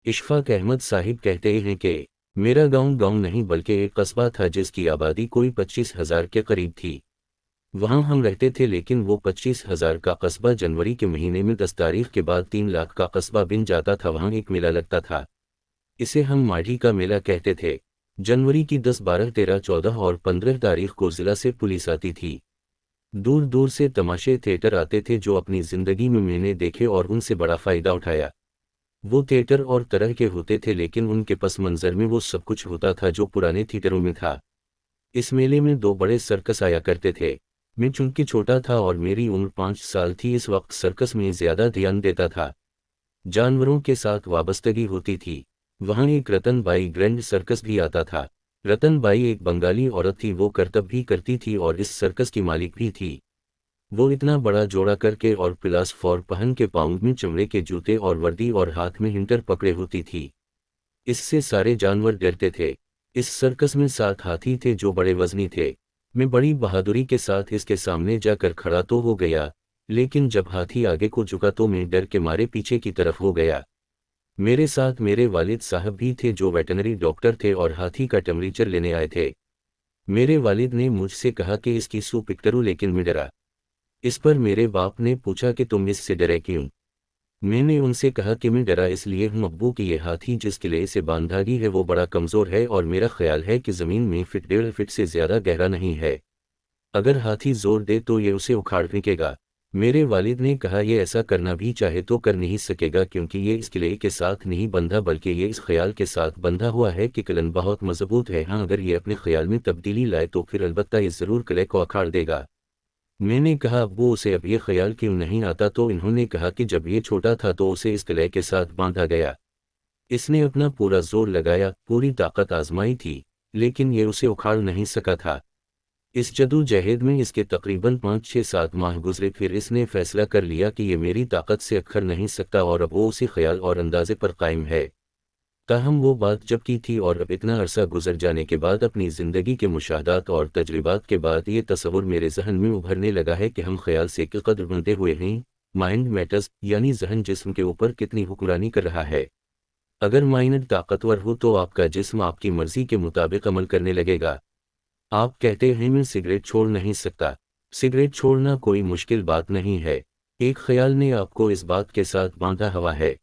इशफाक अहमद साहिब कहते हैं कि मेरा गांव नहीं बल्कि एक कस्बा था जिसकी आबादी कोई 25,000 के करीब थी। वहां हम रहते थे, लेकिन वो 25,000 का कस्बा जनवरी के महीने में 10 तारीख के बाद 3 लाख का कस्बा बन जाता था। वहां एक मेला लगता था, इसे हम माढ़ी का मेला कहते थे। जनवरी की 10, 12, 13, 14 और 15 तारीख को जिला से पुलिस आती थी। दूर दूर से तमाशे थिएटर आते थे जो अपनी जिंदगी में मैंने देखे और उनसे बड़ा फायदा उठाया। वो थिएटर और तरह के होते थे, लेकिन उनके पस मंजर में वो सब कुछ होता था जो पुराने थिएटरों में था। इस मेले में 2 बड़े सर्कस आया करते थे। मैं चूंकि छोटा था और मेरी उम्र 5 साल थी, इस वक्त सर्कस में ज्यादा ध्यान देता था। जानवरों के साथ वाबस्तगी होती थी। वहाँ एक रतन बाई ग्रैंड सर्कस भी आता था। रतन बाई एक बंगाली औरत थी, वो करतब भी करती थी और इस सर्कस की मालिक भी थी। वो इतना बड़ा जोड़ा करके और प्लास फॉर पहन के पाँव में चमड़े के जूते और वर्दी और हाथ में हिंटर पकड़े होती थी। इससे सारे जानवर डरते थे। इस सर्कस में 7 हाथी थे जो बड़े वजनी थे। मैं बड़ी बहादुरी के साथ इसके सामने जाकर खड़ा तो हो गया, लेकिन जब हाथी आगे को झुका तो मैं डर के मारे पीछे की तरफ हो गया। मेरे साथ मेरे वालिद साहब भी थे जो वेटनरी डॉक्टर थे और हाथी का टेम्परेचर लेने आए थे। मेरे वालिद ने मुझसे कहा कि इसकी सूप करूं, लेकिन मैं डरा। इस पर मेरे बाप ने पूछा कि तुम इससे डरे क्यों? मैंने उनसे कहा कि मैं डरा इसलिए हूँ अब्बू कि ये हाथी जिस किले से बांधागी है वो बड़ा कमज़ोर है और मेरा ख्याल है कि ज़मीन में फिट 1.5 फीट से ज़्यादा गहरा नहीं है। अगर हाथी जोर दे तो ये उसे उखाड़ फेंकेगा। मेरे वालिद ने कहा ये ऐसा करना भी चाहे तो कर नहीं सकेगा, क्योंकि ये इस किले के साथ नहीं बंधा बल्कि ये इस ख्याल के साथ बंधा हुआ है कि किलन बहुत मजबूत है। हाँ, अगर ये अपने ख्याल में तब्दीली लाए तो फिर अलबत्ता ये ज़रूर किले को उखाड़ देगा। मैंने कहा अब्बू उसे अब ये ख्याल क्यों नहीं आता? तो इन्होंने कहा कि जब ये छोटा था तो उसे इस किले के साथ बांधा गया। इसने अपना पूरा जोर लगाया, पूरी ताकत आजमाई थी, लेकिन ये उसे उखाड़ नहीं सका था। इस जदोजहद में इसके तकरीबन 5-6-7 माह गुजरे, फिर इसने फैसला कर लिया कि ये मेरी ताकत से अखर नहीं सकता और अब वो उसी ख्याल और अंदाजे पर कायम है। ताहम वो बात जब की थी और अब इतना अरसा गुजर जाने के बाद अपनी ज़िंदगी के मुशाहदात और तजर्बात के बाद ये तसव्वुर मेरे जहन में उभरने लगा है कि हम ख्याल से कि कदर बनते हुए हैं। माइंड मैटर्स, यानी जहन जिस्म के ऊपर कितनी हुक्मरानी कर रहा है। अगर माइंड ताकतवर हो तो आपका जिस्म आपकी मर्जी के मुताबिक अमल करने लगेगा। आप कहते हैं मैं सिगरेट छोड़ नहीं सकता। सिगरेट छोड़ना कोई मुश्किल बात नहीं है। एक ख्याल ने आपको इस बात के साथ बांधा हुआ है।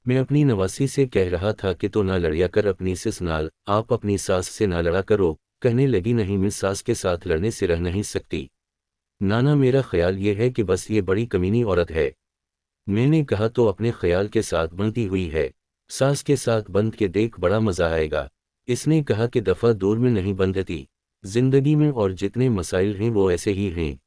मैं अपनी नवासी से कह रहा था कि तो ना लड़िया कर अपनी सिस नाल, आप अपनी सास से ना लड़ा करो। कहने लगी नहीं, मैं सास के साथ लड़ने से रह नहीं सकती। नाना, मेरा ख्याल ये है कि बस ये बड़ी कमीनी औरत है। मैंने कहा तो अपने ख्याल के साथ बंधी हुई है। सास के साथ बंध के देख, बड़ा मजा आएगा। इसने कहा कि दफा दूर में नहीं बंधती। जिंदगी में और जितने मसाइल हैं वो ऐसे ही हैं।